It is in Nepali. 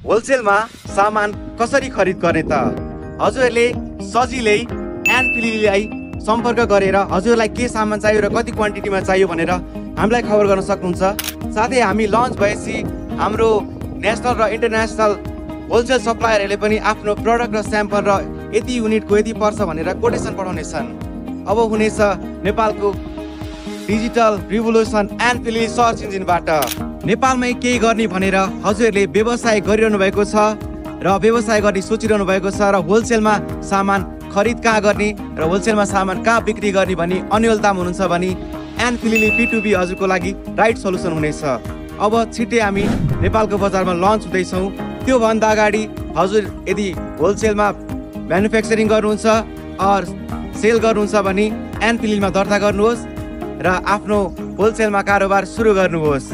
होलसेलमा सामान कसरी खरिद गर्ने त? हजुरहरूले सजिलै एन्ड पिलिलीलाई सम्पर्क गरेर हजुरलाई के सामान चाहियो र कति क्वान्टिटीमा चाहियो भनेर हामीलाई खबर गर्न सक्नुहुन्छ। साथै हामी लन्च भएपछि हाम्रो नेसनल र इन्टरनेसनल होलसेल सप्लायरहरूले पनि आफ्नो प्रडक्ट र स्याम्पल र यति युनिटको यति पर्छ भनेर कोटेसन पठाउनेछन्। अब हुनेछ नेपालको डिजिटल रिभोल्युसन एन्ड पिलिली सर्च इन्जिनबाट। नेपालमै केही गर्ने भनेर हजुरहरूले व्यवसाय गरिरहनु भएको छ र व्यवसाय गर्ने सोचिरहनु भएको छ र होलसेलमा सामान खरिद कहाँ गर्ने र होलसेलमा सामान कहाँ बिक्री गर्ने भनी अन्यलतामा हुनुहुन्छ भने एन्ड पिलिली B2B हजुरको लागि राइट सल्युसन हुनेछ। अब छिट्टै हामी नेपालको बजारमा लन्च हुँदैछौँ। त्योभन्दा अगाडि हजुर यदि होलसेलमा म्यानुफ्याक्चरिङ गर्नुहुन्छ अर सेल गर्नुहुन्छ भने एन्ड पिलिलीमा दर्ता गर्नुहोस् र आफ्नो होलसेलमा कारोबार सुरु गर्नुहोस्।